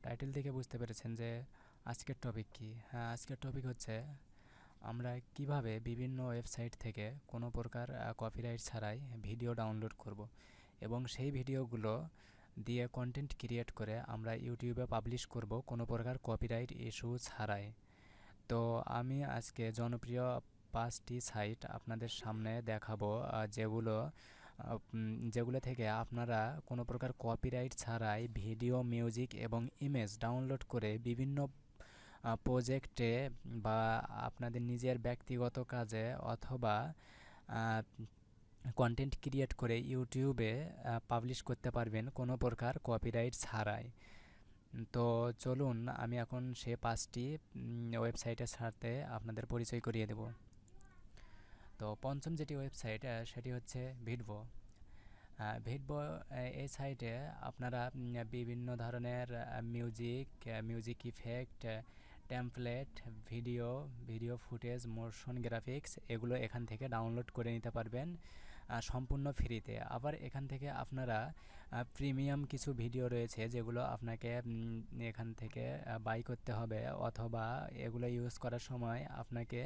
Title দেখে বুঝতে পেরেছেন যে আজকের টপিক কী। হ্যাঁ, আজকের টপিক হচ্ছে আমরা কিভাবে বিভিন্ন ওয়েবসাইট থেকে কোনো প্রকার কপিরাইট ছাড়াই ভিডিও ডাউনলোড করব এবং সেই ভিডিওগুলো দিয়ে কন্টেন্ট ক্রিয়েট করে আমরা ইউটিউবে পাবলিশ করব কোনো প্রকার কপিরাইট ইস্যু ছাড়াই। তো আমি আজকে জনপ্রিয় 5টি সাইট আপনাদের সামনে দেখাবো, যেগুলো থেকে আপনারা কোনো প্রকার কপিরাইট ছাড়াই ভিডিও, মিউজিক এবং ইমেজ ডাউনলোড করে বিভিন্ন প্রজেক্টে বা আপনাদের নিজের ব্যক্তিগত কাজে অথবা কন্টেন্ট ক্রিয়েট করে ইউটিউবে পাবলিশ করতে পারবেন কোনো প্রকার কপিরাইট ছাড়াই। তো চলুন আমি এখন সে 5টি ওয়েবসাইটের সাথে আপনাদের পরিচয় করিয়ে দেব। তো পঞ্চম যেটি ওয়েবসাইট সেটি হচ্ছে ভিডভো। ভিডভো এই সাইটে আপনারা বিভিন্ন ধরনের music effect, template, video footage, motion graphics এগুলো এখান থেকে ডাউনলোড করে নিতে পারবেন সম্পূর্ণ ফ্রিতে। আবার এখান থেকে আপনারা প্রিমিয়াম কিছু ভিডিও রয়েছে যেগুলো আপনাকে এখান থেকে বাই করতে হবে, অথবা এগুলো ইউজ করার সময় আপনাকে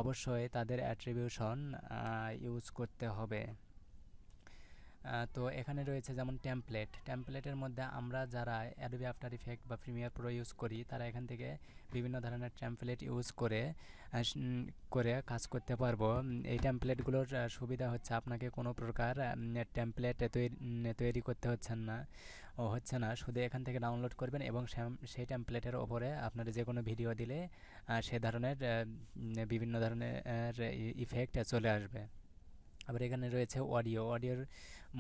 অবশ্যই তাদের অ্যাট্রিবিউশন ইউজ করতে হবে। তো এখানে রয়েছে যেমন টেমপ্লেটের মধ্যে আমরা যারা অ্যাডোবি আফটার ইফেক্ট বা প্রিমিয়ার প্রো ইউজ করি তারা এখান থেকে বিভিন্ন ধরনের টেমপ্লেট ইউজ করে কাজ করতে পারবো। এই টেমপ্লেটগুলোর সুবিধা হচ্ছে আপনাকে কোনো প্রকার টেমপ্লেট তৈরি করতে হচ্ছে না, শুধু এখান থেকে ডাউনলোড করবেন এবং সেই টেমপ্লেটের ওপরে আপনার যে কোনো ভিডিও দিলে সে ধরনের বিভিন্ন ধরনের ইফেক্ট চলে আসবে। আবার এখানে রয়েছে অডিওর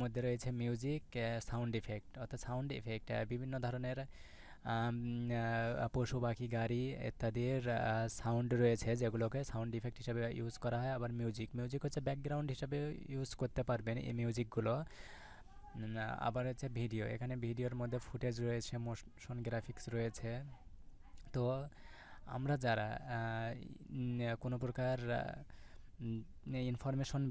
মধ্যে রয়েছে মিউজিক, সাউন্ড ইফেক্ট, অর্থাৎ সাউন্ড ইফেক্ট বিভিন্ন ধরনের পশু পাখি, গাড়ি ইত্যাদির সাউন্ড রয়েছে যেগুলোকে সাউন্ড ইফেক্ট হিসাবে ইউজ করা হয়। আবার মিউজিক হচ্ছে ব্যাকগ্রাউন্ড হিসাবে ইউজ করতে পারবেন এই মিউজিকগুলো। আবার হচ্ছে এখানে ভিডিওর মধ্যে ফুটেজ রয়েছে, মোশন গ্রাফিক্স রয়েছে। তো আমরা যারা কোনো প্রকার ইনফরমেশন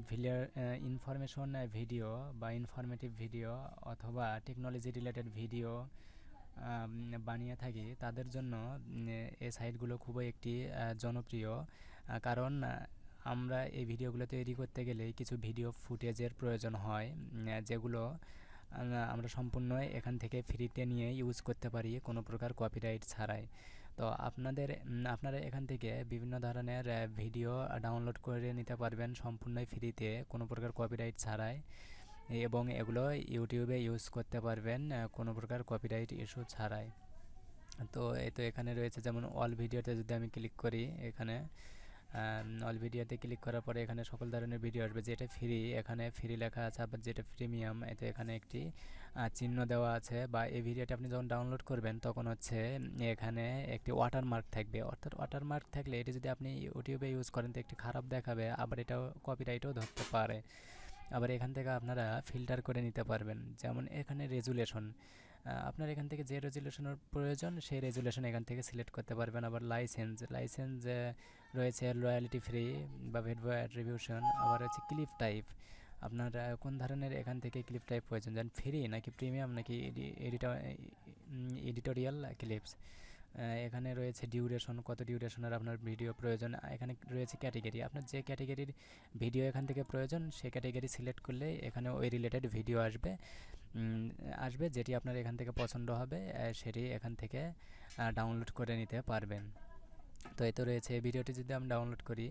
ভিডিও বা ইনফরমেটিভ ভিডিও অথবা টেকনোলজি রিলেটেড ভিডিও বানিয়ে থাকি তাদের জন্য এই সাইটগুলো খুবই একটি জনপ্রিয়, কারণ আমরা এই ভিডিওগুলো তৈরি করতে গেলে কিছু ভিডিও ফুটেজের প্রয়োজন হয়, যেগুলো আমরা সম্পূর্ণই এখান থেকে ফ্রিতে নিয়ে ইউজ করতে পারি কোনো প্রকার কপিরাইট ছাড়াই। তো আপনারা এখান থেকে বিভিন্ন ধরনের ভিডিও ডাউনলোড করে নিতে পারবেন সম্পূর্ণই ফ্রিতে কোনো প্রকার কপিরাইট ছাড়াই, এবং এগুলো ইউটিউবে ইউজ করতে পারবেন কোনো প্রকার কপিরাইট ইস্যু ছাড়াই। তো এখানে রয়েছে যেমন অল ভিডিওতে যদি আমি ক্লিক করি, এখানে অল ভিডিওতে ক্লিক করার পরে এখানে সকল ধরনের ভিডিও আসবে। যেটা ফ্রি এখানে ফ্রি লেখা আছে, আবার যেটা প্রিমিয়াম এখানে একটি চিহ্ন দেওয়া আছে, বা এই ভিডিওটা আপনি যখন ডাউনলোড করবেন তখন হচ্ছে এখানে একটি ওয়াটারমার্ক থাকবে। অর্থাৎ ওয়াটারমার্ক থাকলে এটি যদি আপনি ইউটিউবে ইউজ করেন তো একটি খারাপ দেখাবে, আবার এটাও কপিরাইটও ধরতে পারে। আবার এখান থেকে আপনারা ফিল্টার করে নিতে পারবেন। যেমন এখানে রেজুলেশন, আপনার এখান থেকে যে রেজুলেশনের প্রয়োজন সেই রেজুলেশন এখান থেকে সিলেক্ট করতে পারবেন। আবার লাইসেন্স রয়েছে রয়্যালিটি ফ্রি বা ভিডিও অ্যাট্রিবিউশন। আবার হচ্ছে ক্লিপ টাইপ, আপনার কোন ধরনের এখান থেকে ক্লিপ টাইপ প্রয়োজন, যেন ফ্রি নাকি প্রিমিয়াম নাকি এডিটোরিয়াল ক্লিপস। এখানে রয়েছে ডিউরেশন, কত ডিউরেশনের আপনার ভিডিও প্রয়োজন। এখানে রয়েছে ক্যাটেগরি, আপনার যে ক্যাটেগরির ভিডিও এখান থেকে প্রয়োজন সেই ক্যাটেগরি সিলেক্ট করলে এখানে ওই রিলেটেড ভিডিও আসবে যেটি আপনার এখান থেকে পছন্দ হবে সেটি এখান থেকে ডাউনলোড করে নিতে পারবেন। তো এতে রয়েছে এই ভিডিওটি যদি আমি ডাউনলোড করি,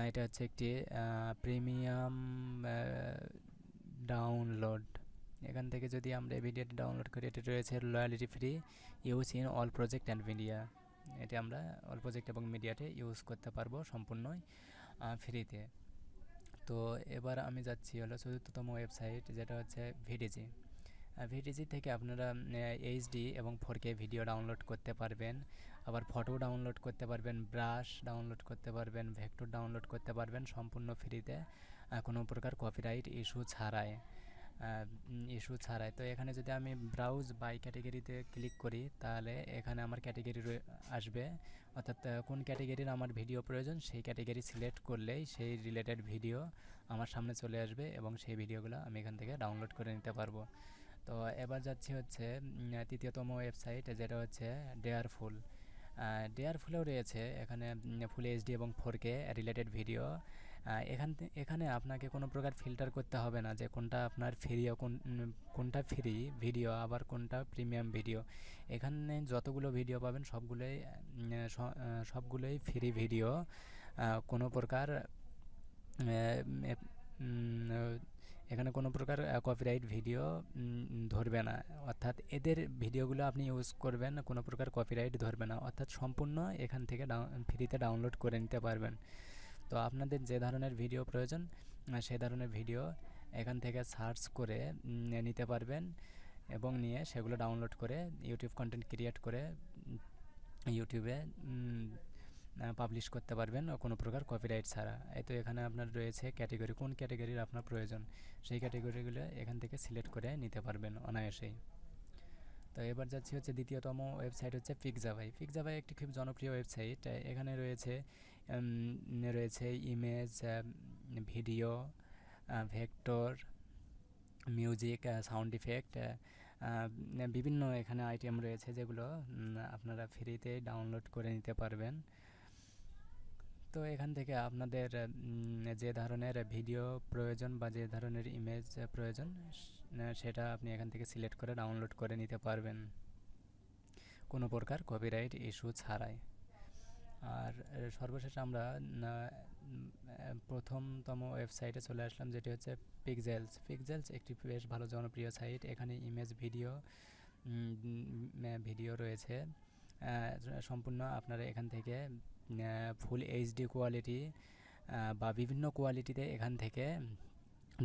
এটা হচ্ছে একটি প্রিমিয়াম ডাউনলোড। এখান থেকে যদি আমরা এই ভিডিওটি ডাউনলোড করি, এটি রয়েছে royalty free use in all project and media. এটি আমরা অল প্রজেক্ট এবং মিডিয়াতে ইউজ করতে পারবো সম্পূর্ণই ফ্রিতে। তো এবার আমি যাচ্ছি হলো চতুর্থতম ওয়েবসাইট, যেটা হচ্ছে ভিডিজি থেকে আপনারা এইচডি এবং 4K ভিডিও ডাউনলোড করতে পারবেন। আবার ফটো ডাউনলোড করতে পারবেন, ব্রাশ ডাউনলোড করতে পারবেন, ভেক্টর ডাউনলোড করতে পারবেন সম্পূর্ণ ফ্রিতে কোনো প্রকার কপিরাইট ইস্যু ছাড়াই। তো এখানে যদি আমি ব্রাউজ বাই ক্যাটেগরিতে ক্লিক করি তাহলে এখানে আমার ক্যাটেগরি আসবে, অর্থাৎ কোন ক্যাটেগরির আমার ভিডিও প্রয়োজন সেই ক্যাটেগরি সিলেক্ট করলেই সেই রিলেটেড ভিডিও আমার সামনে চলে আসবে এবং সেই ভিডিওগুলো আমি এখান থেকে ডাউনলোড করে নিতে পারবো। তো এবার যাচ্ছি হচ্ছে তৃতীয়তম ওয়েবসাইট, যেটা হচ্ছে ডেয়ারফুল। ডেয়ারফুলেও রয়েছে এখানে ফুল এইচডি এবং 4K রিলেটেড ভিডিও। এখানে আপনাকে কোনো প্রকার ফিল্টার করতে হবে না যে কোনটা আপনার ফ্রি, কোনটা ফ্রি ভিডিও আবার কোনটা প্রিমিয়াম ভিডিও। এখানে যতগুলো ভিডিও পাবেন সবগুলোই ফ্রি ভিডিও। কোনো প্রকার এখানে কোনো প্রকার কপিরাইট ভিডিও ধরবে না, অর্থাৎ এদের ভিডিওগুলো আপনি ইউজ করবেন, কোনো প্রকার কপিরাইট ধরবে না, অর্থাৎ সম্পূর্ণ এখান থেকে ফ্রিতে ডাউনলোড করে নিতে পারবেন। তো আপনাদের যে ধরনের ভিডিও প্রয়োজন সে ধরনের ভিডিও এখান থেকে সার্চ করে নিতে পারবেন এবং নিয়ে সেগুলো ডাউনলোড করে ইউটিউব কন্টেন্ট ক্রিয়েট করে ইউটিউবে পাবলিশ করতে পারবেন কোনো প্রকার কপিরাইট ছাড়া। এই তো এখানে আপনার রয়েছে ক্যাটেগরি, কোন ক্যাটেগরির আপনার প্রয়োজন সেই ক্যাটেগরিগুলো এখান থেকে সিলেক্ট করে নিতে পারবেন অনায়াসেই। তো এবার যাচ্ছি হচ্ছে দ্বিতীয়তম ওয়েবসাইট হচ্ছে পিকজাভাই। পিকজাভাই একটি খুব জনপ্রিয় ওয়েবসাইট। এখানে রয়েছে image, video, vector, music, sound effect, বিভিন্ন এখানে আইটেম রয়েছে যেগুলো আপনারা ফ্রিতে ডাউনলোড করে নিতে পারবেন। তো এখান থেকে আপনাদের যে ধরনের ভিডিও প্রয়োজন বা যে ধরনের ইমেজ প্রয়োজন সেটা আপনি এখান থেকে সিলেক্ট করে ডাউনলোড করে নিতে পারবেন কোনো প্রকার কপিরাইট ইস্যু ছাড়াই। আর সর্বশেষ আমরা প্রথমতম ওয়েবসাইটে চলে আসলাম, যেটি হচ্ছে পিক্সেলস। পিক্সেলস একটি বেশ ভালো জনপ্রিয় সাইট। এখানে ইমেজ, ভিডিও রয়েছে সম্পূর্ণ। আপনারা এখান থেকে ফুল এইচডি কোয়ালিটি বা বিভিন্ন কোয়ালিটিতে এখান থেকে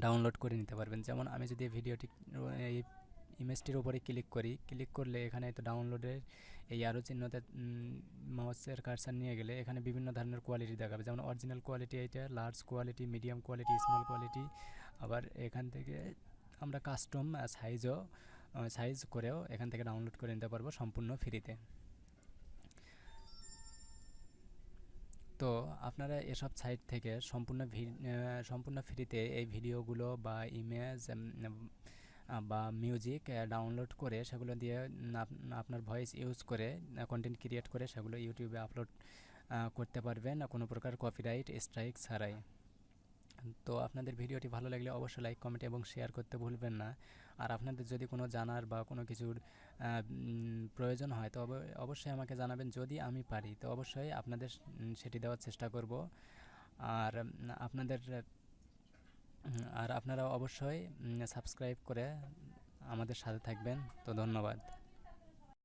ডাউনলোড করে নিতে পারবেন। যেমন আমি যদি এই ইমেজটির উপরে ক্লিক করলে এখানে তো ডাউনলোডের এই আরও চিহ্নতে মাউসের কার্সার নিয়ে গেলে এখানে বিভিন্ন ধরনের কোয়ালিটি দেখাবে, যেমন অরিজিনাল কোয়ালিটি, এইটা large quality, medium quality, small quality. আবার এখান থেকে আমরা কাস্টম সাইজ করেও এখান থেকে ডাউনলোড করে নিতে পারবো সম্পূর্ণ ফ্রিতে। তো আপনারা এসব সাইট থেকে সম্পূর্ণ ফ্রিতে এই ভিডিওগুলো বা ইমেজ বা মিউজিক ডাউনলোড করে সেগুলো দিয়ে আপনার ভয়েস ইউজ করে কন্টেন্ট ক্রিয়েট করে সেগুলো ইউটিউবে আপলোড করতে পারবেন কোনো প্রকার কপিরাইট স্ট্রাইক ছাড়াই। তো আপনাদের ভিডিওটি ভালো লাগলে অবশ্যই লাইক, কমেন্ট এবং শেয়ার করতে ভুলবেন না। আর আপনাদের যদি কোনো জানার বা কোনো কিছুর প্রয়োজন হয় তো অবশ্যই আমাকে জানাবেন। যদি আমি পারি তো অবশ্যই আপনাদের সেটি দেওয়ার চেষ্টা করব। আর আপনারা অবশ্যই সাবস্ক্রাইব করে আমাদের সাথে থাকবেন। তো ধন্যবাদ।